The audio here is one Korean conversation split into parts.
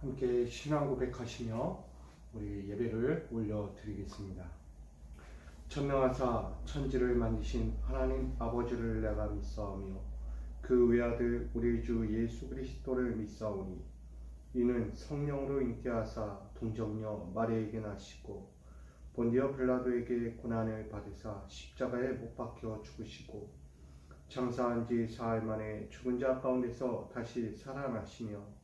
함께 신앙 고백하시며 우리 예배를 올려드리겠습니다. 천명하사 천지를 만드신 하나님 아버지를 내가 믿사오며 그 외아들 우리 주 예수 그리스도를 믿사오니 이는 성령으로 잉태하사 동정녀 마리아에게 나시고 본디오 빌라도에게 고난을 받으사 십자가에 못 박혀 죽으시고 장사한 지 사흘 만에 죽은 자 가운데서 다시 살아나시며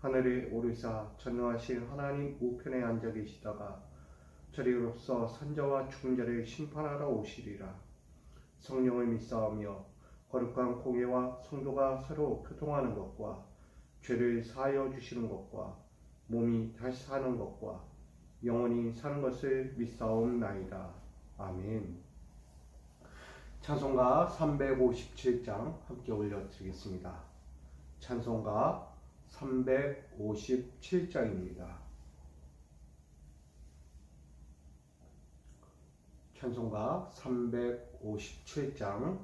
하늘에 오르사 전능하신 하나님 우편에 앉아 계시다가 저리로서 산자와 죽은 자를 심판하러 오시리라. 성령을 믿사오며 거룩한 공예와 성도가 서로 교통하는 것과 죄를 사하여 주시는 것과 몸이 다시 사는 것과 영원히 사는 것을 믿사옵나이다. 아멘. 찬송가 357장 함께 올려드리겠습니다. 찬송가 357장입니다. 찬송가 357장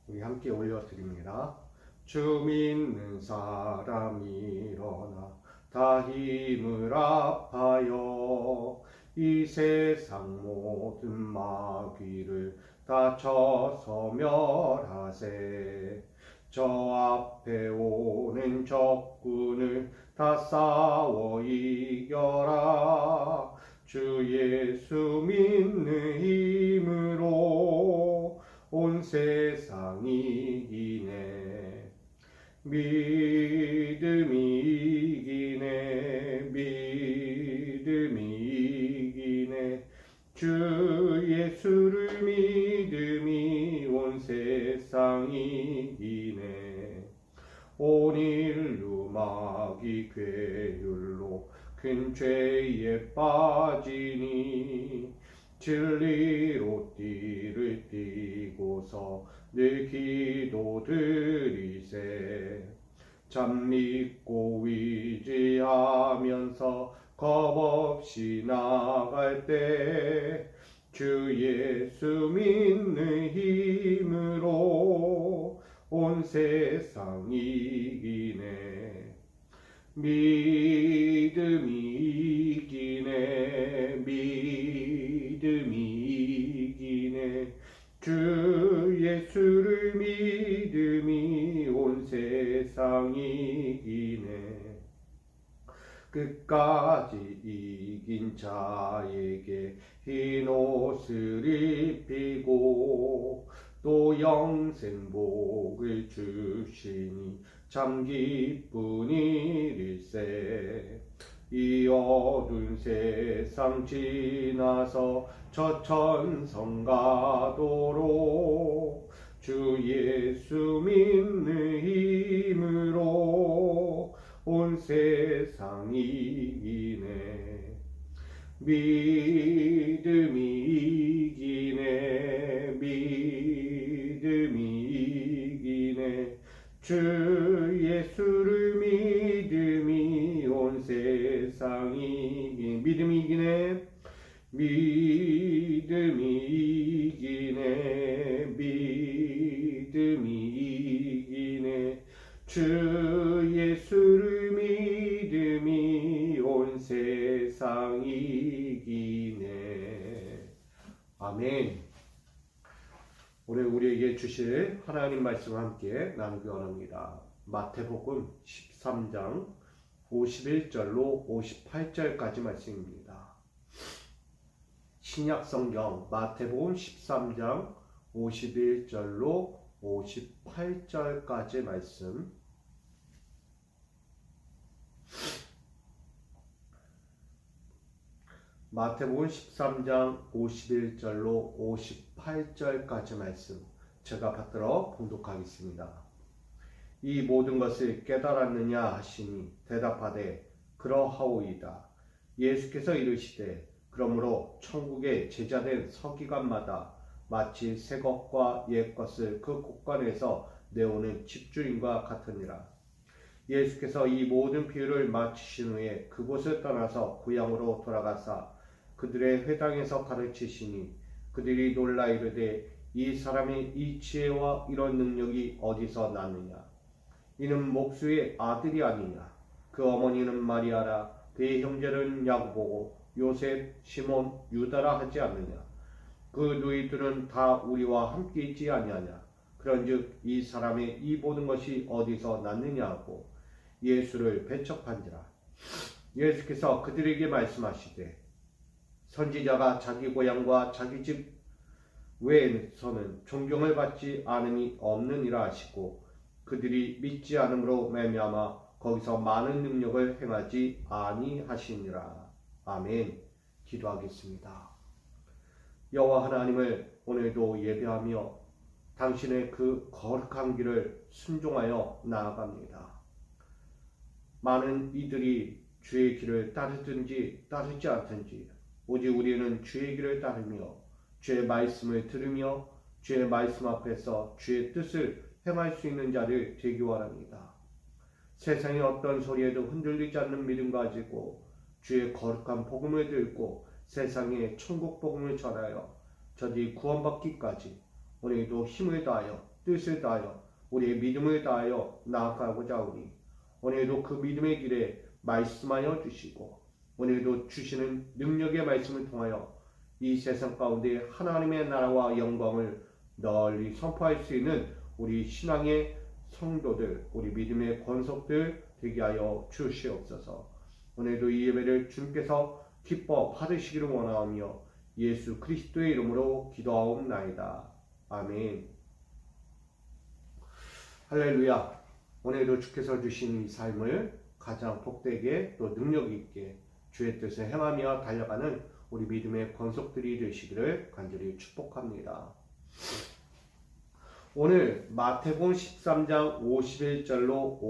우리 함께 올려드립니다. 주 믿는 사람 일어나 다 힘을 합하여 이 세상 모든 마귀를 다 쳐서 멸하세. 저 앞에 오는 적군을 다 싸워 이겨라. 주 예수 믿는 힘으로 온 세상 이기네. 믿음이 이기네. 믿음이 이기네. 주 예수를 믿음이 온 세상 이기네. 온 인류 마귀 괴율로 큰 죄에 빠지니 진리로 띠를 띠고서 늘 기도드리세. 참 믿고 의지하면서 겁없이 나갈 때 주 예수 믿는 힘으로 온 세상 이기네. 믿음이 이기네. 믿음이 이기네. 주 예수를 믿음이 온 세상 이기네. 끝까지 이긴 자에게 흰 옷을 입히고 또 영생복을 주시니 참 기쁜 일일세. 이 어두운 세상 지나서 저 천성 가도록 주 예수 믿는 힘으로 온 세상 이기네. 믿음이 이기네. 믿음이 이기네. 주 예수를 믿음이 온 세상 이기네. 믿음이 이기네. 믿음이 이기네. 믿음이 이기네. 주 예수를 믿음이 온 세상 이기네. 아멘. 오늘 우리에게 주실 하나님 말씀과 함께 나누기 원합니다. 마태복음 13장 51절로 58절까지 말씀입니다. 신약성경 마태복음 13장 51절로 58절까지 말씀. 마태복음 13장 51절로 58절까지 말씀 제가 받들어 봉독하겠습니다. 이 모든 것을 깨달았느냐 하시니 대답하되 그러하오이다. 예수께서 이르시되 그러므로 천국의 제자된 서기관마다 마치 새 것과 옛 것을 그 곳간에서 내오는 집주인과 같으니라. 예수께서 이 모든 비유를 마치신 후에 그곳을 떠나서 고향으로 돌아가사 그들의 회당에서 가르치시니 그들이 놀라 이르되 이 사람이 이 지혜와 이런 능력이 어디서 났느냐. 이는 목수의 아들이 아니냐. 그 어머니는 마리아라. 그의 형제는 야고보고 요셉, 시몬, 유다라 하지 않느냐. 그 너희들은 다 우리와 함께 있지 아니하냐. 그런즉 이 사람의 이 모든 것이 어디서 났느냐 하고 예수를 배척한지라. 예수께서 그들에게 말씀하시되 선지자가 자기 고향과 자기 집 외에서는 존경을 받지 않음이 없느니라 하시고 그들이 믿지 않음으로 말미암아 거기서 많은 능력을 행하지 아니하시니라. 아멘. 기도하겠습니다. 여호와 하나님을 오늘도 예배하며 당신의 그 거룩한 길을 순종하여 나아갑니다. 많은 이들이 주의 길을 따르든지 따르지 않든지 오직 우리는 주의 길을 따르며 주의 말씀을 들으며 주의 말씀 앞에서 주의 뜻을 행할 수 있는 자를 되기 원합니다. 세상의 어떤 소리에도 흔들리지 않는 믿음 가지고 주의 거룩한 복음을 들고 세상에 천국 복음을 전하여 저들이 구원받기까지 오늘도 힘을 다하여 뜻을 다하여 우리의 믿음을 다하여 나아가고자 하오니 오늘도 그 믿음의 길에 말씀하여 주시고 오늘도 주시는 능력의 말씀을 통하여 이 세상 가운데 하나님의 나라와 영광을 널리 선포할 수 있는 우리 신앙의 성도들, 우리 믿음의 권속들 되게 하여 주시옵소서. 오늘도 이 예배를 주님께서 기뻐 받으시기를 원하오며 예수 그리스도의 이름으로 기도하옵나이다. 아멘. 할렐루야. 오늘도 주께서 주신 이 삶을 가장 복되게 또 능력 있게 주의 뜻을 행하며 달려가는 우리 믿음의 권속들이 되시기를 간절히 축복합니다. 오늘 마태복음 13장 51절로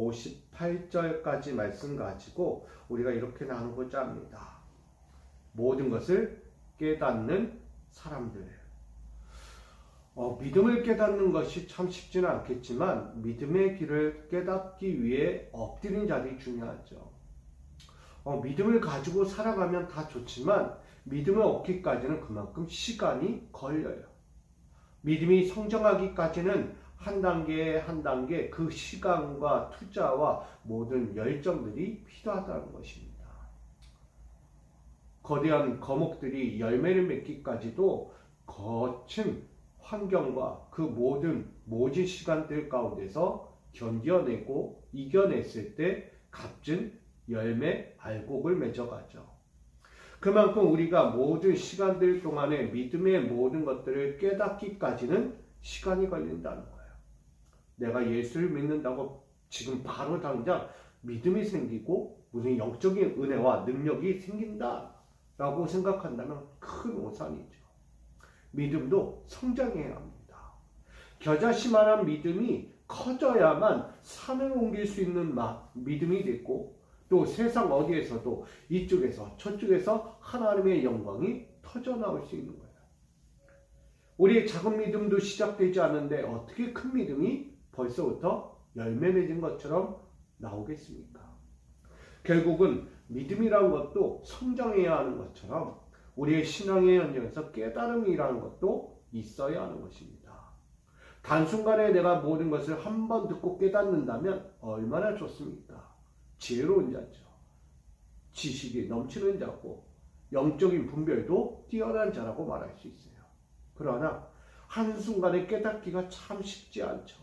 58절까지 말씀 가지고 우리가 이렇게 나누고자 합니다. 모든 것을 깨닫는 사람들. 믿음을 깨닫는 것이 참 쉽지는 않겠지만 믿음의 길을 깨닫기 위해 엎드린 자리 중요하죠. 믿음을 가지고 살아가면 다 좋지만 믿음을 얻기까지는 그만큼 시간이 걸려요. 믿음이 성장하기까지는 한 단계 한 단계 그 시간과 투자와 모든 열정들이 필요하다는 것입니다. 거대한 거목들이 열매를 맺기까지도 거친 환경과 그 모든 모진 시간들 가운데서 견뎌내고 이겨냈을 때 값진 열매 알곡을 맺어가죠. 그만큼 우리가 모든 시간들 동안에 믿음의 모든 것들을 깨닫기까지는 시간이 걸린다는 거예요. 내가 예수를 믿는다고 지금 바로 당장 믿음이 생기고 무슨 영적인 은혜와 능력이 생긴다라고 생각한다면 큰 오산이죠. 믿음도 성장해야 합니다. 겨자씨만한 믿음이 커져야만 산을 옮길 수 있는 믿음이 됐고 또 세상 어디에서도 이쪽에서 저쪽에서 하나님의 영광이 터져나올 수 있는 거예요. 우리의 작은 믿음도 시작되지 않는데 어떻게 큰 믿음이 벌써부터 열매 맺은 것처럼 나오겠습니까? 결국은 믿음이라는 것도 성장해야 하는 것처럼 우리의 신앙의 현장에서 깨달음이라는 것도 있어야 하는 것입니다. 단순간에 내가 모든 것을 한 번 듣고 깨닫는다면 얼마나 좋습니까? 지혜로운 자죠. 지식이 넘치는 자고 영적인 분별도 뛰어난 자라고 말할 수 있어요. 그러나 한순간에 깨닫기가 참 쉽지 않죠.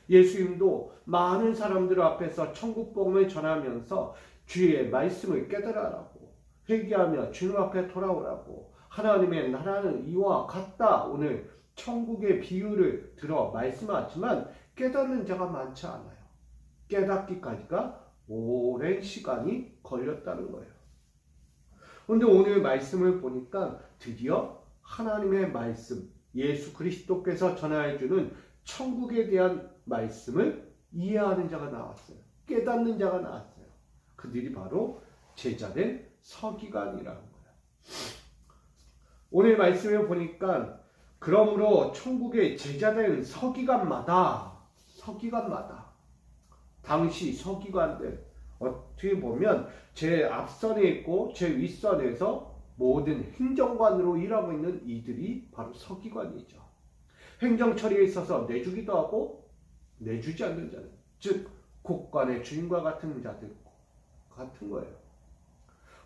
예수님도 많은 사람들 앞에서 천국 복음을 전하면서 주의 말씀을 깨달으라고 회개하며 주님 앞에 돌아오라고 하나님의 나라는 이와 같다 오늘 천국의 비유를 들어 말씀하지만 깨닫는 자가 많지 않아요. 깨닫기까지가 오랜 시간이 걸렸다는 거예요. 그런데 오늘 말씀을 보니까 드디어 하나님의 말씀, 예수 그리스도께서 전하여주는 천국에 대한 말씀을 이해하는 자가 나왔어요. 깨닫는 자가 나왔어요. 그들이 바로 제자된 서기관이라는 거예요. 오늘 말씀을 보니까 그러므로 천국의 제자된 서기관마다 당시 서기관들 어떻게 보면 제 앞선에 있고 제 윗선에서 모든 행정관으로 일하고 있는 이들이 바로 서기관이죠. 행정 처리에 있어서 내주기도 하고 내주지 않는 자는 즉 곳간의 주인과 같은 자들 같은 거예요.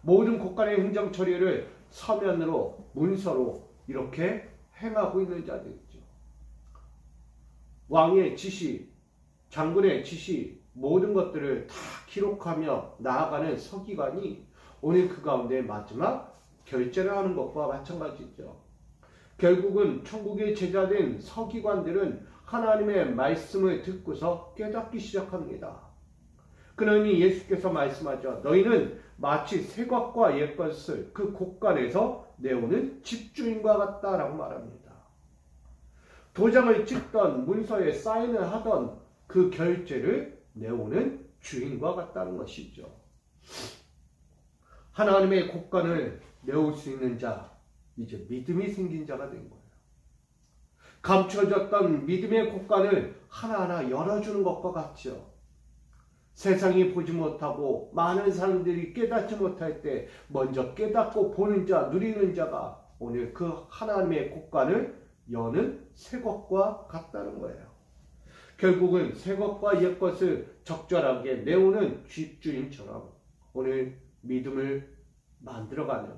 모든 곳간의 행정 처리를 서면으로 문서로 이렇게 행하고 있는 자들이죠. 왕의 지시, 장군의 지시, 모든 것들을 다 기록하며 나아가는 서기관이 오늘 그 가운데 마지막 결제를 하는 것과 마찬가지죠. 결국은 천국의 제자된 서기관들은 하나님의 말씀을 듣고서 깨닫기 시작합니다. 그러니 예수께서 말씀하죠. 너희는 마치 새것과 옛것을 그 곳간에서 내오는 집주인과 같다라고 말합니다. 도장을 찍던 문서에 사인을 하던 그 결제를 내오는 주인과 같다는 것이죠. 하나님의 곳간을 내올 수 있는 자, 이제 믿음이 생긴 자가 된 거예요. 감춰졌던 믿음의 곳간을 하나하나 열어주는 것과 같죠. 세상이 보지 못하고 많은 사람들이 깨닫지 못할 때 먼저 깨닫고 보는 자, 누리는 자가 오늘 그 하나님의 곳간을 여는 새것과 같다는 거예요. 결국은 새것과 옛것을 적절하게 내오는 집주인처럼 오늘 믿음을 만들어가는,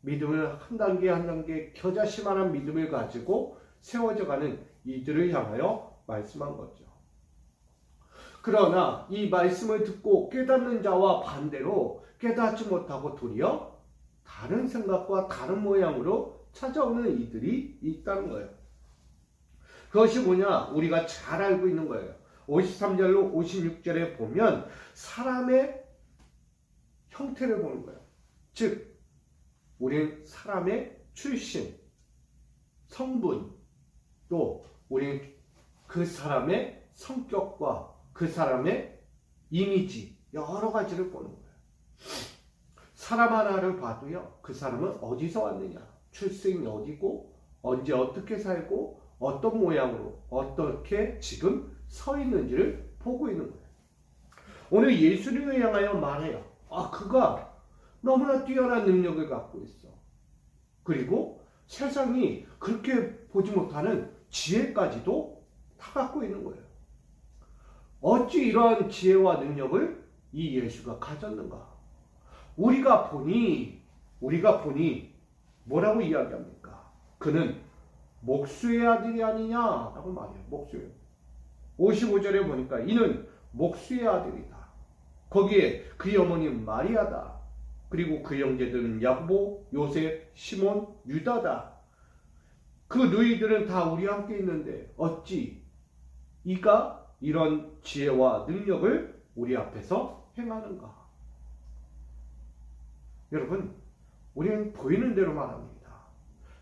믿음을 한 단계 한 단계 겨자씨만한 믿음을 가지고 세워져가는 이들을 향하여 말씀한 거죠. 그러나 이 말씀을 듣고 깨닫는 자와 반대로 깨닫지 못하고 도리어 다른 생각과 다른 모양으로 찾아오는 이들이 있다는 거예요. 그것이 뭐냐? 우리가 잘 알고 있는 거예요. 53절로 56절에 보면 사람의 형태를 보는 거예요. 즉 우리는 사람의 출신, 성분, 또 우리는 그 사람의 성격과 그 사람의 이미지, 여러 가지를 보는 거예요. 사람 하나를 봐도요, 그 사람은 어디서 왔느냐, 출생이 어디고, 언제 어떻게 살고, 어떤 모양으로, 어떻게 지금 서 있는지를 보고 있는 거예요. 오늘 예수를 향하여 말해요. 그가 너무나 뛰어난 능력을 갖고 있어. 그리고 세상이 그렇게 보지 못하는 지혜까지도 다 갖고 있는 거예요. 어찌 이러한 지혜와 능력을 이 예수가 가졌는가? 우리가 보니 뭐라고 이야기합니까? 그는 목수의 아들이 아니냐라고 말해요. 목수예요. 55절에 보니까 이는 목수의 아들이다. 거기에 그의 어머니는 마리아다. 그리고 그 형제들은 야고보, 요셉, 시몬, 유다다. 그 너희들은 다 우리와 함께 있는데 어찌 이가 이런 지혜와 능력을 우리 앞에서 행하는가? 여러분, 우리는 보이는 대로 말합니다.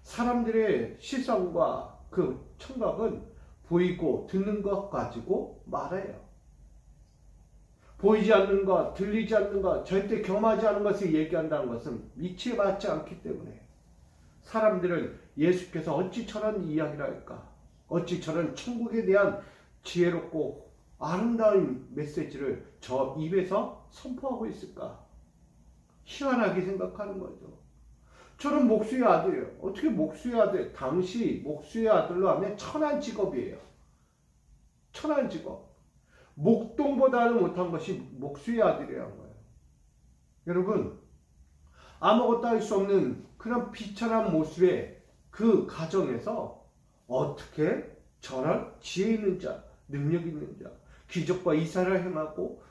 사람들의 시선과 그 청각은 보이고 듣는 것 가지고 말해요. 보이지 않는 것, 들리지 않는 것, 절대 경험하지 않은 것을 얘기한다는 것은 이치에 맞지 않기 때문에 사람들은 예수께서 어찌 저런 이야기를 할까? 어찌 저런 천국에 대한 지혜롭고 아름다운 메시지를 저 입에서 선포하고 있을까? 희한하게 생각하는 거죠. 저는 목수의 아들이에요. 어떻게 목수의 아들? 당시 목수의 아들로 하면 천한 직업이에요. 천한 직업. 목동보다는 못한 것이 목수의 아들이라는 거예요. 여러분, 아무것도 할 수 없는 그런 비천한 모습의 그 가정에서 어떻게 저런 지혜 있는 자, 능력 있는 자, 기적과 이사를 행하고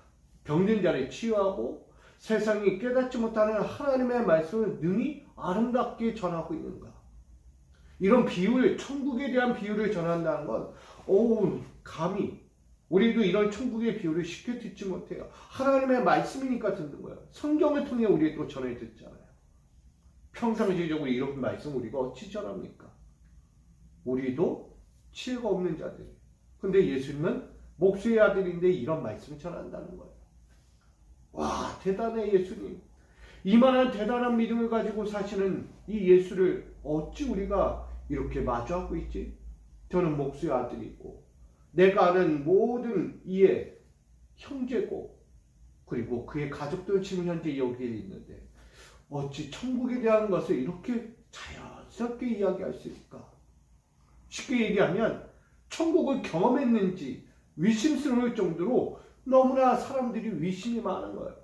병든 자를 치유하고 세상이 깨닫지 못하는 하나님의 말씀을 능히 아름답게 전하고 있는가? 이런 비유를, 천국에 대한 비유를 전한다는 건 감히 우리도 이런 천국의 비유를 쉽게 듣지 못해요. 하나님의 말씀이니까 듣는 거예요. 성경을 통해 우리도 전해 듣잖아요. 평상시적으로 이런 말씀 우리가 어찌 전합니까? 우리도 지혜가 없는 자들. 근데 예수님은 목수의 아들인데 이런 말씀을 전한다는 거예요. 와, 대단해 예수님. 이만한 대단한 믿음을 가지고 사시는 이 예수를 어찌 우리가 이렇게 마주하고 있지? 저는 목수의 아들이고 내가 아는 모든 이의 형제고 그리고 그의 가족들 지금 현재 여기에 있는데 어찌 천국에 대한 것을 이렇게 자연스럽게 이야기할 수 있을까? 쉽게 얘기하면 천국을 경험했는지 의심스러울 정도로 너무나 사람들이 의심이 많은 거예요.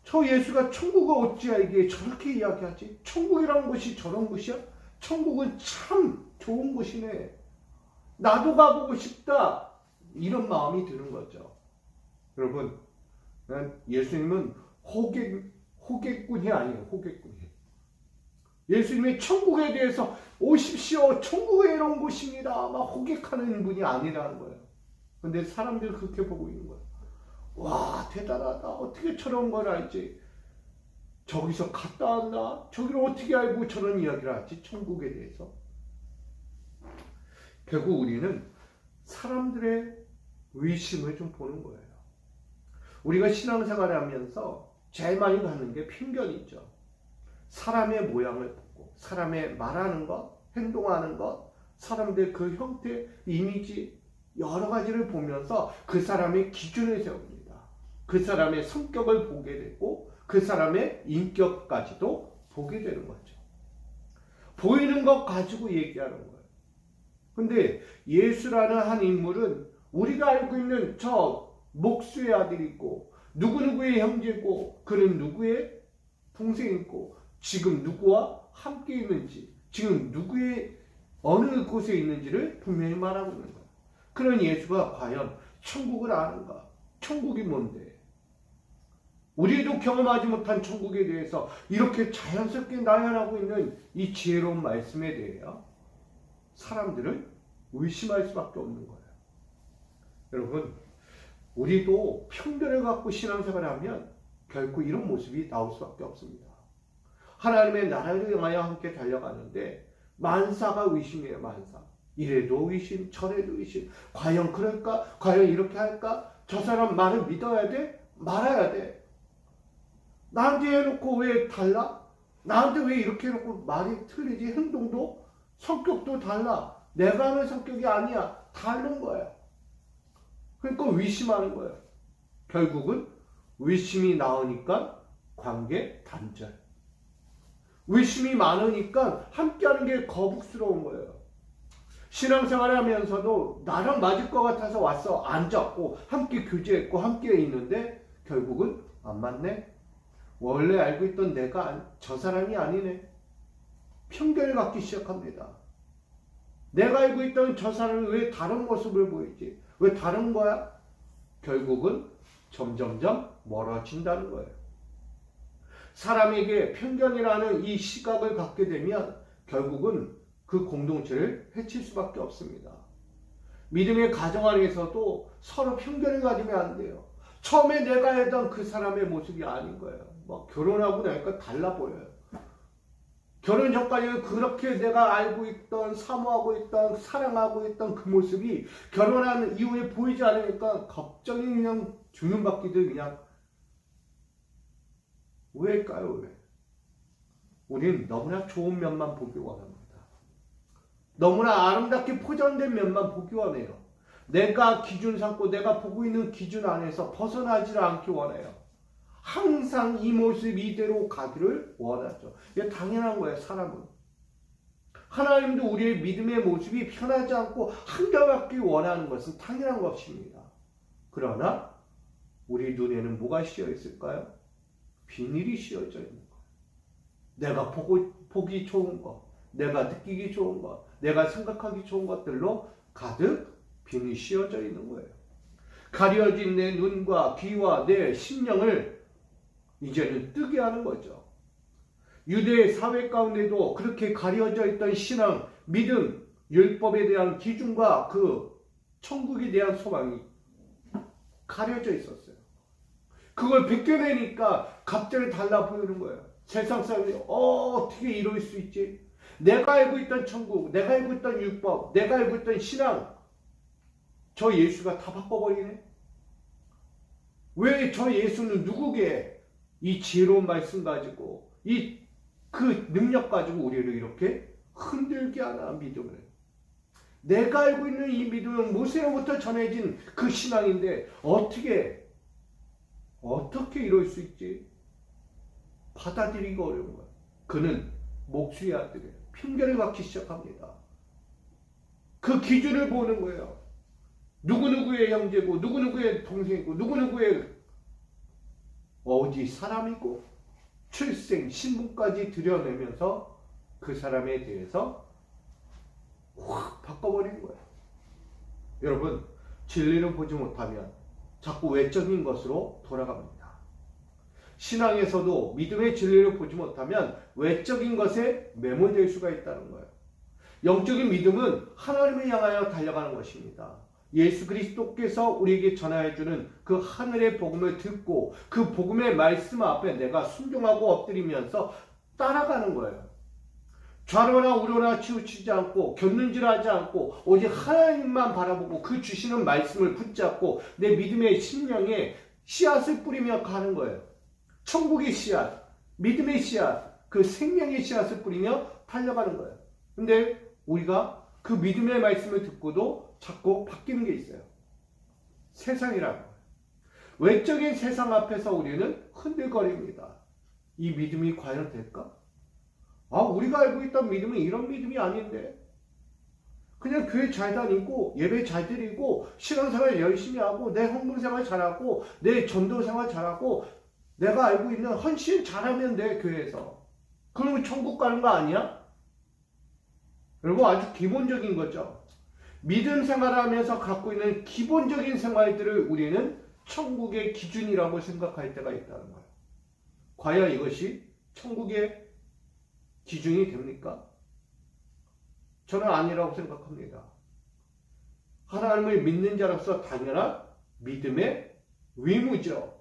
저 예수가 천국을 어찌하기에 저렇게 이야기하지? 천국이라는 곳이 저런 곳이야? 천국은 참 좋은 곳이네. 나도 가보고 싶다. 이런 마음이 드는 거죠. 여러분, 예수님은 호객꾼이 아니에요. 호객꾼이. 예수님이 천국에 대해서 오십시오. 천국에 이런 곳입니다. 막 호객하는 분이 아니라는 거예요. 근데 사람들이 그렇게 보고 있는 거예요. 와, 대단하다. 어떻게 저런 걸 알지? 저기서 갔다 왔나? 저기를 어떻게 알고 저런 이야기를 하지? 천국에 대해서. 결국 우리는 사람들의 의심을 좀 보는 거예요. 우리가 신앙생활을 하면서 제일 많이 갖는 게 편견이죠. 사람의 모양을 보고, 사람의 말하는 것, 행동하는 것, 사람들 그 형태, 이미지, 여러 가지를 보면서 그 사람의 기준을 세웁니다. 그 사람의 성격을 보게 되고 그 사람의 인격까지도 보게 되는 거죠. 보이는 것 가지고 얘기하는 거예요. 근데 예수라는 한 인물은 우리가 알고 있는 저 목수의 아들이고 누구누구의 형제고 그는 누구의 동생이고 지금 누구와 함께 있는지 지금 누구의 어느 곳에 있는지를 분명히 말하고 있는 거예요. 그런 예수가 과연 천국을 아는가? 천국이 뭔데? 우리도 경험하지 못한 천국에 대해서 이렇게 자연스럽게 나열하고 있는 이 지혜로운 말씀에 대해서 사람들을 의심할 수밖에 없는 거예요. 여러분, 우리도 편견을 갖고 신앙생활을 하면 결코 이런 모습이 나올 수밖에 없습니다. 하나님의 나라를 향하여 함께 달려가는데 만사가 의심이에요. 만사. 이래도 의심, 저래도 의심. 과연 그럴까? 과연 이렇게 할까? 저 사람 말을 믿어야 돼? 말아야 돼. 나한테 해놓고 왜 달라? 나한테 왜 이렇게 해놓고 말이 틀리지? 행동도 성격도 달라. 내가 하는 성격이 아니야. 다른 거야. 그러니까 의심하는 거예요. 결국은 의심이 나오니까 관계 단절. 의심이 많으니까 함께하는 게 거북스러운 거예요. 신앙생활을 하면서도 나랑 맞을 것 같아서 왔어. 앉았고 함께 교제했고 함께 있는데 결국은 안 맞네. 원래 알고 있던 내가 저 사람이 아니네. 편견을 갖기 시작합니다. 내가 알고 있던 저 사람이 왜 다른 모습을 보이지? 왜 다른 거야? 결국은 점점점 멀어진다는 거예요. 사람에게 편견이라는 이 시각을 갖게 되면 결국은 그 공동체를 해칠 수밖에 없습니다. 믿음의 가정 안에서도 서로 편견을 가지면 안 돼요. 처음에 내가 했던 그 사람의 모습이 아닌 거예요. 막 결혼하고 나니까 달라 보여요. 결혼 전까지는 그렇게 내가 알고 있던, 사모하고 있던, 사랑하고 있던 그 모습이 결혼한 이후에 보이지 않으니까 갑자기 그냥 주문받기도 그냥 왜일까요? 왜? 우리는 너무나 좋은 면만 보기 원합니다. 너무나 아름답게 포장된 면만 보기 원해요. 내가 기준 삼고 내가 보고 있는 기준 안에서 벗어나지 않기 원해요. 항상 이 모습 이대로 가기를 원하죠. 이게 당연한 거예요. 사람은. 하나님도 우리의 믿음의 모습이 편하지 않고 한결같기 원하는 것은 당연한 것입니다. 그러나 우리 눈에는 뭐가 씌어 있을까요? 비닐이 씌어져 있는 거예요. 내가 보기 좋은 것, 내가 느끼기 좋은 것, 내가 생각하기 좋은 것들로 가득 비닐이 씌어져 있는 거예요. 가려진 내 눈과 귀와 내 심령을 이제는 뜨게 하는 거죠. 유대 사회 가운데도 그렇게 가려져 있던 신앙, 믿음, 율법에 대한 기준과 그 천국에 대한 소망이 가려져 있었어요. 그걸 벗겨내니까 갑자기 달라 보이는 거예요. 세상 사람들이 어떻게 이럴 수 있지? 내가 알고 있던 천국, 내가 알고 있던 율법, 내가 알고 있던 신앙, 저 예수가 다 바꿔버리네? 왜 저 예수는 누구게 이 지혜로운 말씀 가지고 그 능력 가지고 우리를 이렇게 흔들게 하나 믿음을. 내가 알고 있는 이 믿음은 모세로부터 전해진 그 신앙인데 어떻게 이럴 수 있지? 받아들이기 어려운 거야. 그는 목수의 아들이에요. 편견을 갖기 시작합니다. 그 기준을 보는 거예요. 누구누구의 형제고 누구누구의 동생이고 누구누구의 어디 사람이고 출생, 신분까지 드러내면서 그 사람에 대해서 확 바꿔버리는 거예요. 여러분, 진리를 보지 못하면 자꾸 외적인 것으로 돌아갑니다. 신앙에서도 믿음의 진리를 보지 못하면 외적인 것에 매몰될 수가 있다는 거예요. 영적인 믿음은 하나님을 향하여 달려가는 것입니다. 예수 그리스도께서 우리에게 전하여주는 그 하늘의 복음을 듣고 그 복음의 말씀 앞에 내가 순종하고 엎드리면서 따라가는 거예요. 좌로나 우로나 치우치지 않고 곁눈질하지 않고 오직 하나님만 바라보고 그 주시는 말씀을 붙잡고 내 믿음의 심령에 씨앗을 뿌리며 가는 거예요. 천국의 씨앗, 믿음의 씨앗, 그 생명의 씨앗을 뿌리며 달려가는 거예요. 근데 우리가 그 믿음의 말씀을 듣고도 자꾸 바뀌는 게 있어요. 세상이라는 거예요. 외적인 세상 앞에서 우리는 흔들거립니다. 이 믿음이 과연 될까? 우리가 알고 있던 믿음은 이런 믿음이 아닌데. 그냥 교회 잘 다니고 예배 잘 드리고 신앙생활 열심히 하고 내 헌금생활 잘하고 내 전도생활 잘하고 내가 알고 있는 헌신 잘하면 돼, 교회에서. 그러면 천국 가는 거 아니야? 여러분, 아주 기본적인 거죠. 믿음 생활하면서 갖고 있는 기본적인 생활들을 우리는 천국의 기준이라고 생각할 때가 있다는 거예요. 과연 이것이 천국의 기준이 됩니까? 저는 아니라고 생각합니다. 하나님을 믿는 자로서 당연한 믿음의 의무죠.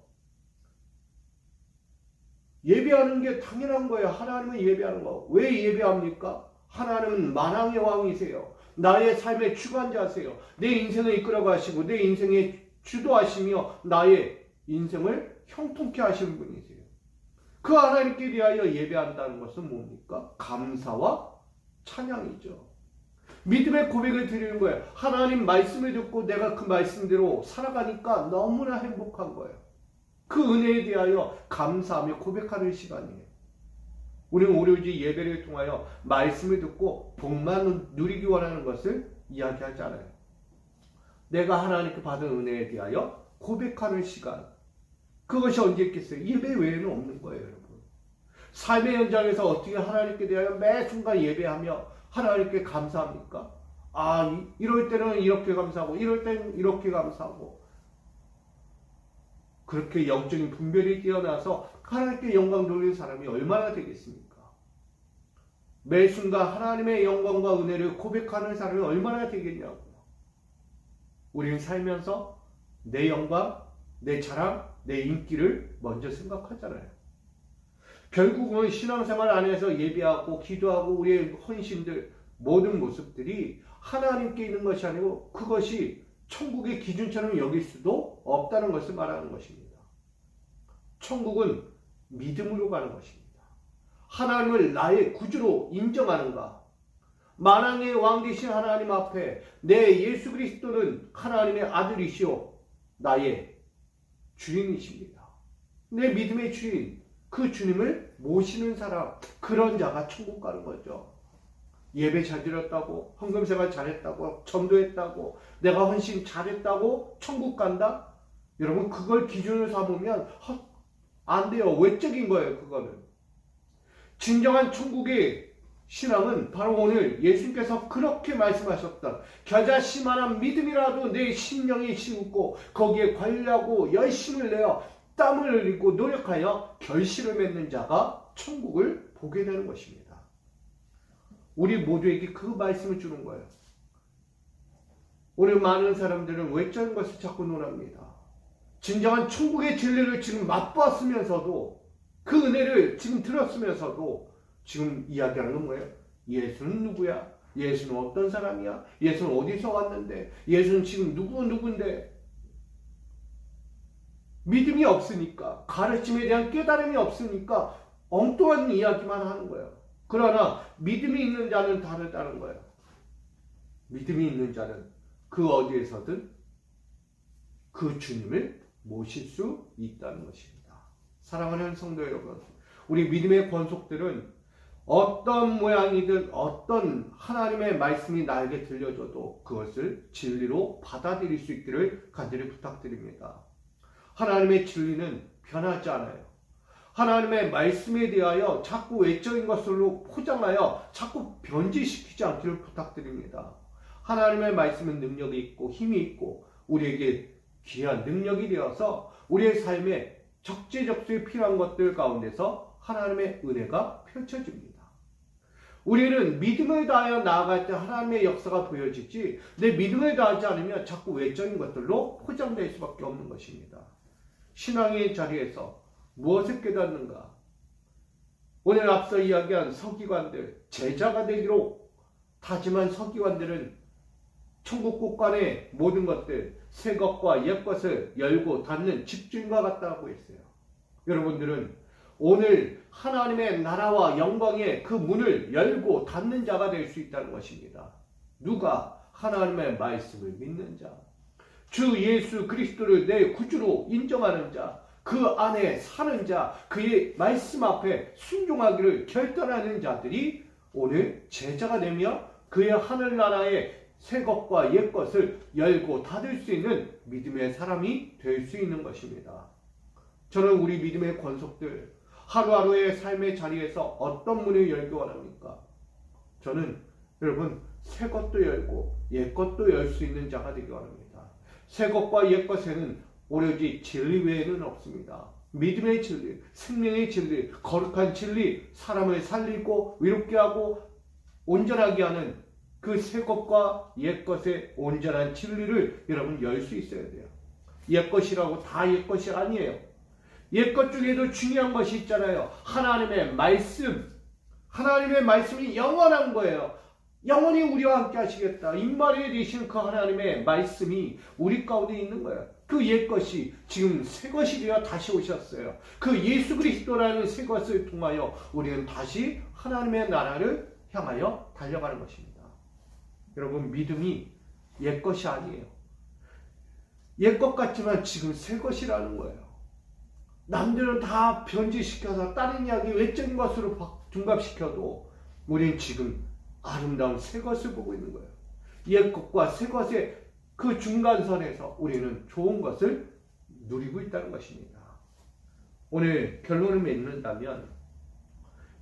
예배하는 게 당연한 거예요. 하나님을 예배하는 거. 왜 예배합니까? 하나님은 만왕의 왕이세요. 나의 삶의 주관자세요. 내 인생을 이끌어가시고 내 인생에 주도하시며 나의 인생을 형통케 하시는 분이세요. 그 하나님께 대하여 예배한다는 것은 뭡니까? 감사와 찬양이죠. 믿음의 고백을 드리는 거예요. 하나님 말씀을 듣고 내가 그 말씀대로 살아가니까 너무나 행복한 거예요. 그 은혜에 대하여 감사하며 고백하는 시간이에요. 우리는 오로지 예배를 통하여 말씀을 듣고 복만 누리기 원하는 것을 이야기하지 않아요. 내가 하나님께 받은 은혜에 대하여 고백하는 시간. 그것이 언제 있겠어요? 예배 외에는 없는 거예요, 여러분. 삶의 현장에서 어떻게 하나님께 대하여 매 순간 예배하며 하나님께 감사합니까? 이럴 때는 이렇게 감사하고 이럴 때는 이렇게 감사하고 그렇게 영적인 분별이 뛰어나서 하나님께 영광 돌리는 사람이 얼마나 되겠습니까? 매 순간 하나님의 영광과 은혜를 고백하는 사람이 얼마나 되겠냐고요. 우리는 살면서 내 영광, 내 자랑, 내 인기를 먼저 생각하잖아요. 결국은 신앙생활 안에서 예배하고 기도하고 우리의 헌신들 모든 모습들이 하나님께 있는 것이 아니고 그것이 천국의 기준처럼 여길 수도 없다는 것을 말하는 것입니다. 천국은 믿음으로 가는 것입니다. 하나님을 나의 구주로 인정하는가? 만왕의 왕 되신 하나님 앞에 내 예수 그리스도는 하나님의 아들이시오 나의 주인이십니다. 내 믿음의 주인, 그 주님을 모시는 사람, 그런 자가 천국 가는 거죠. 예배 잘 드렸다고, 헌금생활 잘했다고, 전도했다고, 내가 헌신 잘했다고 천국 간다? 여러분, 그걸 기준으로 삼으면 안 돼요. 외적인 거예요, 그거는. 진정한 천국의 신앙은 바로 오늘 예수님께서 그렇게 말씀하셨던 겨자씨만한 믿음이라도 내 심령에 심고 거기에 관리하고 열심을 내어 땀을 흘리고 노력하여 결실을 맺는 자가 천국을 보게 되는 것입니다. 우리 모두에게 그 말씀을 주는 거예요. 오늘 많은 사람들은 외적인 것을 자꾸 논합니다. 진정한 천국의 진리를 지금 맛보았으면서도 그 은혜를 지금 들었으면서도 지금 이야기하는 건 뭐예요? 예수는 누구야? 예수는 어떤 사람이야? 예수는 어디서 왔는데? 예수는 지금 누군데? 믿음이 없으니까, 가르침에 대한 깨달음이 없으니까 엉뚱한 이야기만 하는 거예요. 그러나 믿음이 있는 자는 다르다는 거예요. 믿음이 있는 자는 그 어디에서든 그 주님을 모실 수 있다는 것입니다. 사랑하는 성도 여러분, 우리 믿음의 권속들은 어떤 모양이든 어떤 하나님의 말씀이 나에게 들려줘도 그것을 진리로 받아들일 수 있기를 간절히 부탁드립니다. 하나님의 진리는 변하지 않아요. 하나님의 말씀에 대하여 자꾸 외적인 것으로 포장하여 자꾸 변질시키지 않기를 부탁드립니다. 하나님의 말씀은 능력이 있고 힘이 있고 우리에게 귀한 능력이 되어서 우리의 삶에 적재적소에 필요한 것들 가운데서 하나님의 은혜가 펼쳐집니다. 우리는 믿음을 다하여 나아갈 때 하나님의 역사가 보여지지 내 믿음을 다하지 않으면 자꾸 외적인 것들로 포장될 수밖에 없는 것입니다. 신앙의 자리에서 무엇을 깨닫는가? 오늘 앞서 이야기한 서기관들, 제자가 되기로 다짐한 서기관들은 천국 국간의 모든 것들, 새 것과 옛 것을 열고 닫는 집주인과 같다고 했어요. 여러분들은 오늘 하나님의 나라와 영광의 그 문을 열고 닫는 자가 될 수 있다는 것입니다. 누가? 하나님의 말씀을 믿는 자, 주 예수 그리스도를 내 구주로 인정하는 자, 그 안에 사는 자, 그의 말씀 앞에 순종하기를 결단하는 자들이 오늘 제자가 되며 그의 하늘나라의 새 것과 옛 것을 열고 닫을 수 있는 믿음의 사람이 될 수 있는 것입니다. 저는 우리 믿음의 권속들 하루하루의 삶의 자리에서 어떤 문을 열기 원합니까? 저는 여러분 새 것도 열고 옛 것도 열 수 있는 자가 되기 원합니다. 새 것과 옛 것에는 오로지 진리 외에는 없습니다. 믿음의 진리, 생명의 진리, 거룩한 진리, 사람을 살리고 위롭게 하고 온전하게 하는 그 새 것과 옛 것의 온전한 진리를 여러분 열 수 있어야 돼요. 옛 것이라고 다 옛 것이 아니에요. 옛 것 중에도 중요한 것이 있잖아요. 하나님의 말씀. 하나님의 말씀이 영원한 거예요. 영원히 우리와 함께 하시겠다. 임마누엘 되신 그 하나님의 말씀이 우리 가운데 있는 거예요. 그 옛 것이 지금 새 것이 되어 다시 오셨어요. 그 예수 그리스도라는 새 것을 통하여 우리는 다시 하나님의 나라를 향하여 달려가는 것입니다. 여러분 믿음이 옛 것이 아니에요. 옛 것 같지만 지금 새 것이라는 거예요. 남들은 다 변질시켜서 다른 이야기 외적인 것으로 둔갑시켜도 우리는 지금 아름다운 새 것을 보고 있는 거예요. 옛 것과 새 것의 그 중간선에서 우리는 좋은 것을 누리고 있다는 것입니다. 오늘 결론을 맺는다면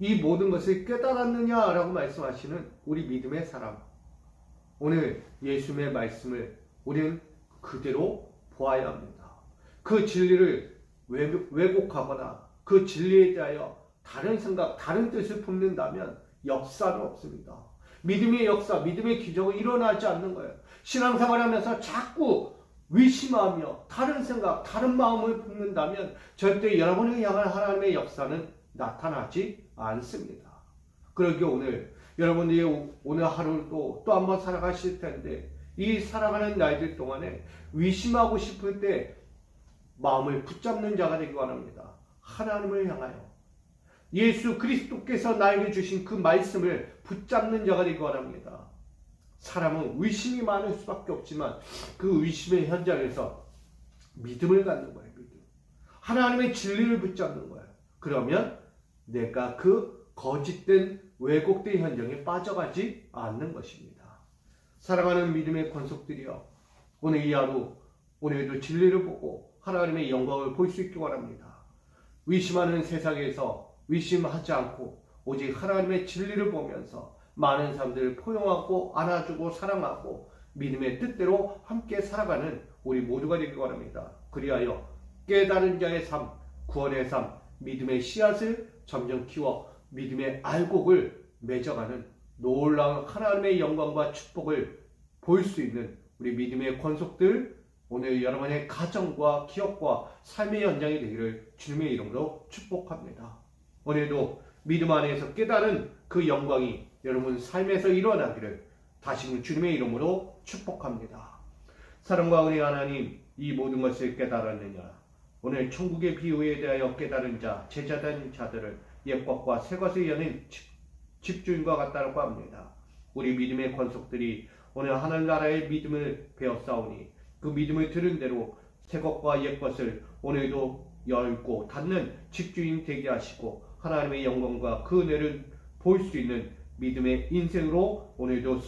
이 모든 것을 깨달았느냐라고 말씀하시는 우리 믿음의 사람, 오늘 예수님의 말씀을 우리는 그대로 보아야 합니다. 그 진리를 왜곡하거나 그 진리에 대하여 다른 생각, 다른 뜻을 품는다면 역사는 없습니다. 믿음의 역사, 믿음의 기적은 일어나지 않는 거예요. 신앙생활하면서 자꾸 의심하며 다른 생각, 다른 마음을 품는다면 절대 여러분을 향한 하나님의 역사는 나타나지 않습니다. 그러기에 오늘 여러분들이 오늘 하루도 또 한 번 살아가실 텐데 이 살아가는 날들 동안에 의심하고 싶을 때 마음을 붙잡는 자가 되기 원합니다. 하나님을 향하여 예수 그리스도께서 나에게 주신 그 말씀을 붙잡는 자가 되기 원합니다. 사람은 의심이 많을 수밖에 없지만 그 의심의 현장에서 믿음을 갖는 거예요. 믿음. 하나님의 진리를 붙잡는 거예요. 그러면 내가 그 거짓된 왜곡된 현장에 빠져가지 않는 것입니다. 사랑하는 믿음의 권속들이여, 오늘 이 하루 오늘도 진리를 보고 하나님의 영광을 볼 수 있기 원합니다. 의심하는 세상에서 의심하지 않고 오직 하나님의 진리를 보면서 많은 사람들을 포용하고 안아주고 사랑하고 믿음의 뜻대로 함께 살아가는 우리 모두가 되기 원합니다. 그리하여 깨달은 자의 삶, 구원의 삶, 믿음의 씨앗을 점점 키워 믿음의 알곡을 맺어가는 놀라운 하나님의 영광과 축복을 볼 수 있는 우리 믿음의 권속들, 오늘 여러분의 가정과 기업과 삶의 현장이 되기를 주님의 이름으로 축복합니다. 오늘도 믿음 안에서 깨달은 그 영광이 여러분 삶에서 일어나기를 다시금 주님의 이름으로 축복합니다. 사랑과 은혜 하나님, 이 모든 것을 깨달았느냐? 오늘 천국의 비유에 대하여 깨달은 자, 제자된 자들을 옛 것과 새 것을 여는 집주인과 같다고 합니다. 우리 믿음의 권속들이 오늘 하늘나라의 믿음을 배웠사오니 그 믿음을 들은 대로 새 것과 옛 것을 오늘도 열고 닫는 집주인 되게 하시고 하나님의 영광과 그 은혜를 볼 수 있는 믿음의 인생으로 오늘도